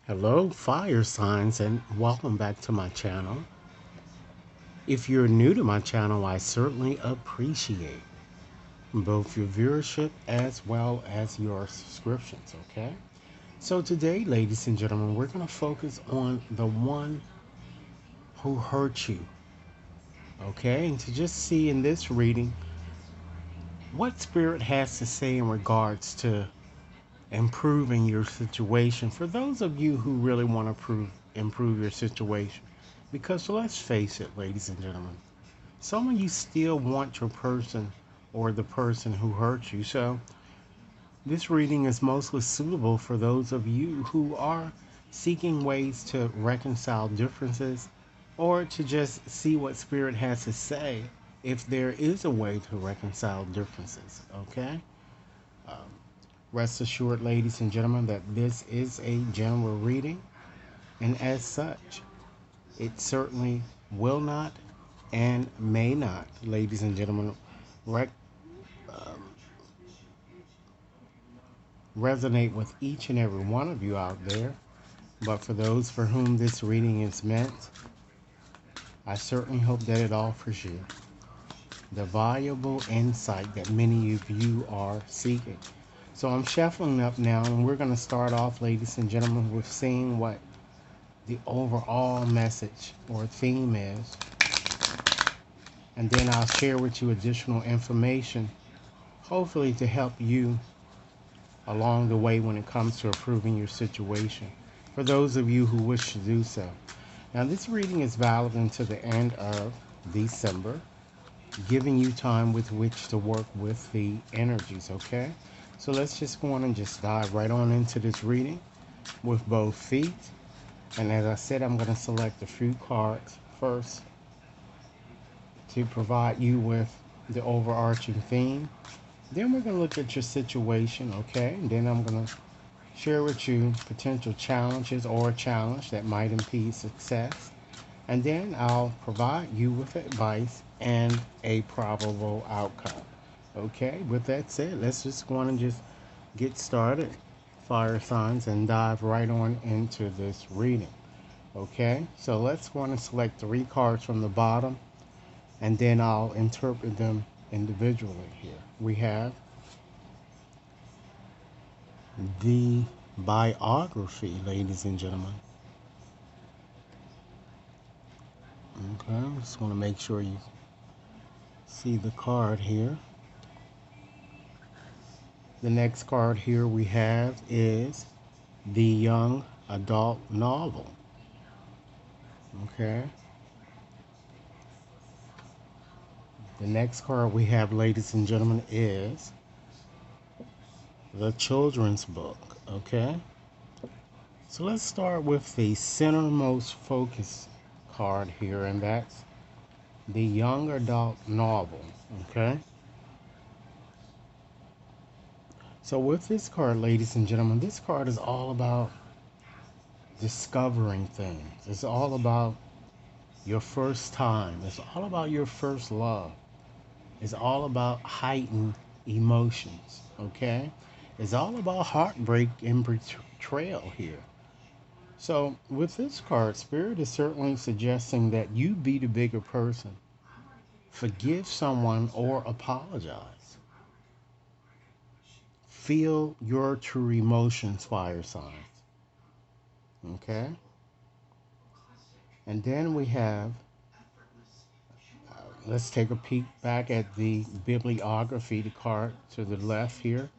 Hello, fire signs, and welcome back to my channel. If you're new to my channel, I certainly appreciate both your viewership as well as your subscriptions, okay? So today, ladies and gentlemen, we're going to focus on the one who hurt you, okay? And to just see in this reading what Spirit has to say in regards to improving your situation for those of you who really want to improve your situation. Because let's face it, ladies and gentlemen, some of you still want your person or the person who hurt you. So this reading is mostly suitable for those of you who are seeking ways to reconcile differences or to just see what Spirit has to say if there is a way to reconcile differences. Okay? Um, Rest assured, ladies and gentlemen, that this is a general reading, and as such, it certainly will not and may not, ladies and gentlemen, rec- um, resonate with each and every one of you out there. But for those for whom this reading is meant, I certainly hope that it offers you the valuable insight that many of you are seeking. So I'm shuffling up now, and we're going to start off, ladies and gentlemen, with seeing what the overall message or theme is. And then I'll share with you additional information, hopefully to help you along the way when it comes to improving your situation, for those of you who wish to do so. Now, this reading is valid until the end of December, giving you time with which to work with the energies, okay? So let's just go on and just dive right on into this reading with both feet. And as I said, I'm going to select a few cards first to provide you with the overarching theme. Then we're going to look at your situation, okay? And then I'm going to share with you potential challenges or a challenge that might impede success. And then I'll provide you with advice and a probable outcome. Okay, with that said, let's just go on and just get started, fire signs, and dive right on into this reading. Okay, so let's go on and select 3 cards from the bottom, and then I'll interpret them individually here. We have the biography, ladies and gentlemen. Okay, I just want to make sure you see the card here. The next card here we have is the young adult novel. Okay. The next card we have, ladies and gentlemen, is the children's book. Okay. So let's start with the centermost focus card here, and that's the young adult novel. Okay. So with this card, ladies and gentlemen, this card is all about discovering things. It's all about your first time. It's all about your first love. It's all about heightened emotions, okay? It's all about heartbreak and betrayal here. So, with this card, Spirit is certainly suggesting that you be the bigger person. Forgive someone or apologize. Feel your true emotions, fire signs, okay? And then we have, let's take a peek back at the bibliography, the card to the left here,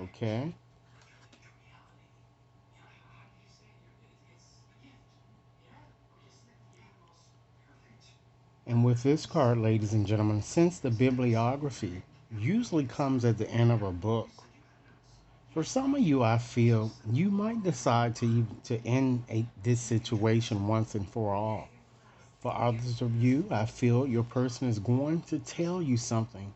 okay? And with this card, ladies and gentlemen, since the bibliography usually comes at the end of a book, for some of you, I feel you might decide to end this situation once and for all. For others of you, I feel your person is going to tell you something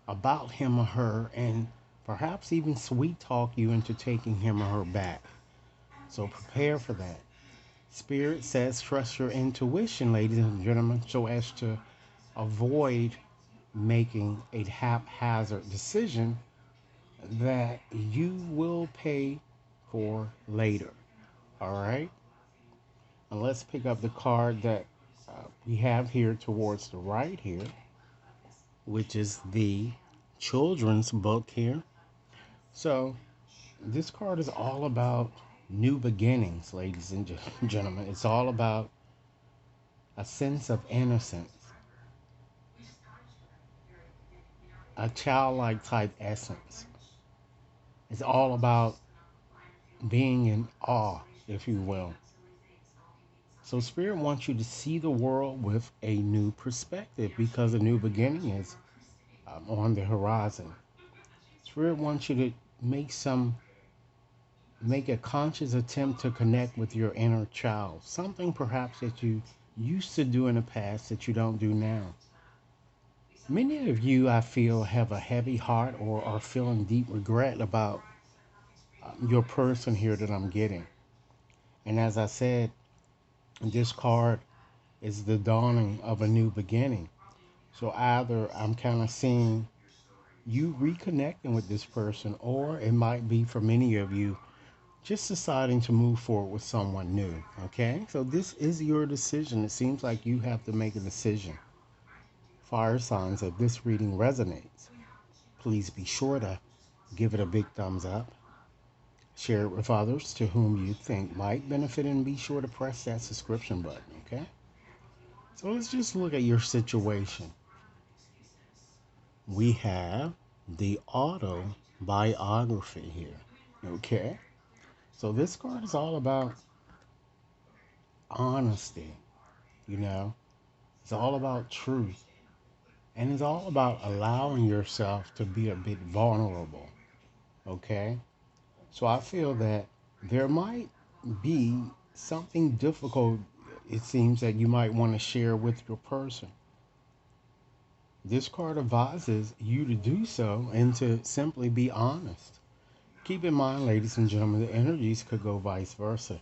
about him or her and perhaps even sweet talk you into taking him or her back. So prepare for that. Spirit says trust your intuition, ladies and gentlemen, so as to avoid making a haphazard decision that you will pay for later. All right? And let's pick up the card that we have here towards the right here, which is the children's book here. So this card is all about new beginnings, ladies and gentlemen. It's all about a sense of innocence, a childlike type essence. It's all about being in awe, if you will. So Spirit wants you to see the world with a new perspective because a new beginning is on the horizon. Spirit wants you to make a conscious attempt to connect with your inner child, something perhaps that you used to do in the past that you don't do now. Many of you, I feel, have a heavy heart or are feeling deep regret about your person here that I'm getting. And as I said, this card is the dawning of a new beginning. So either I'm kind of seeing you reconnecting with this person, or it might be for many of you just deciding to move forward with someone new. Okay? So this is your decision. It seems like you have to make a decision. Fire signs, if this reading resonates, please be sure to give it a big thumbs up. Share it with others to whom you think might benefit, and be sure to press that subscription button, okay? So let's just look at your situation. We have the autobiography here, okay? So this card is all about honesty, you know? It's all about truth. And it's all about allowing yourself to be a bit vulnerable, okay? So I feel that there might be something difficult, it seems, that you might want to share with your person. This card advises you to do so and to simply be honest. Keep in mind, ladies and gentlemen, the energies could go vice versa.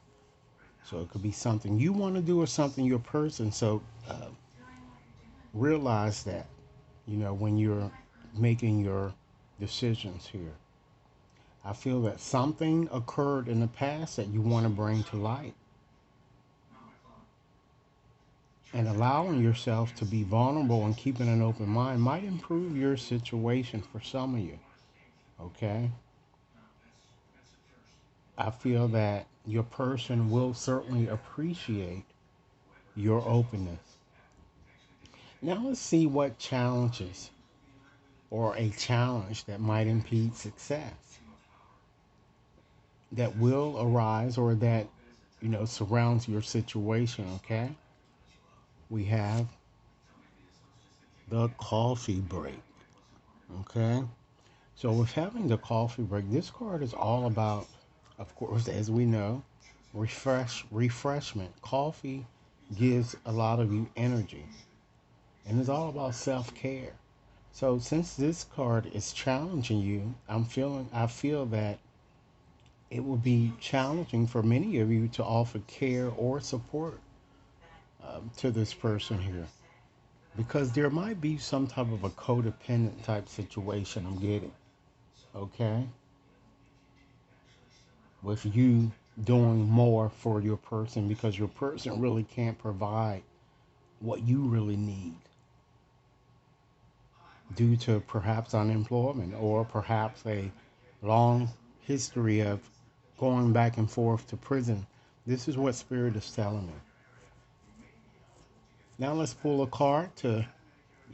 So it could be something you want to do or something your person. So realize that, when you're making your decisions here. I feel that something occurred in the past that you want to bring to light. And allowing yourself to be vulnerable and keeping an open mind might improve your situation for some of you. Okay? I feel that your person will certainly appreciate your openness. Now let's see what challenges or a challenge that might impede success that will arise or that, surrounds your situation, okay? We have the coffee break, okay? So with having the coffee break, this card is all about, of course, as we know, refreshment. Coffee gives a lot of you energy, and it's all about self-care. So since this card is challenging you, I feel that it will be challenging for many of you to offer care or support to this person here, because there might be some type of a codependent type situation I'm getting, okay? With you doing more for your person because your person really can't provide what you really need due to perhaps unemployment or perhaps a long history of going back and forth to prison. This is what Spirit is telling me. Now let's pull a card to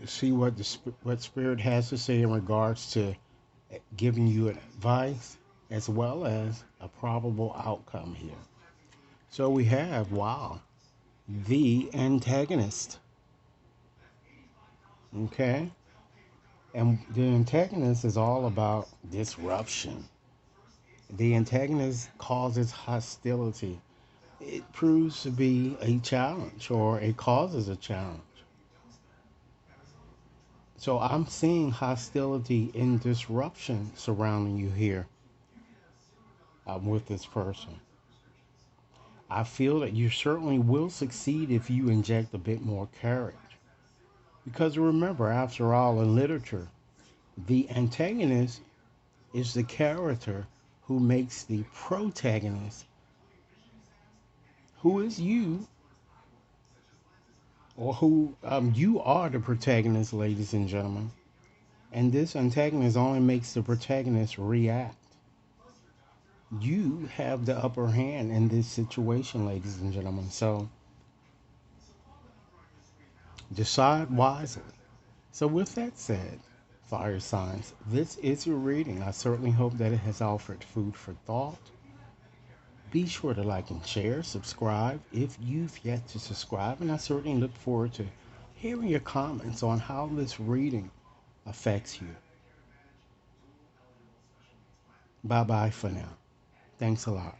see what Spirit has to say in regards to giving you advice as well as a probable outcome here. So we have, wow, the antagonist. Okay? And the antagonist is all about disruption. The antagonist causes hostility. It proves to be a challenge, or it causes a challenge. So I'm seeing hostility and disruption surrounding you here with this person. I feel that you certainly will succeed if you inject a bit more courage. Because remember, after all, in literature, the antagonist is the character who makes the protagonist, who is you, or who you are the protagonist, ladies and gentlemen. And this antagonist only makes the protagonist react. You have the upper hand in this situation, ladies and gentlemen. So decide wisely. So, with that said, fire signs, this is your reading. I certainly hope that it has offered food for thought. Be sure to like and share, subscribe if you've yet to subscribe, and I certainly look forward to hearing your comments on how this reading affects you. Bye bye for now. Thanks a lot.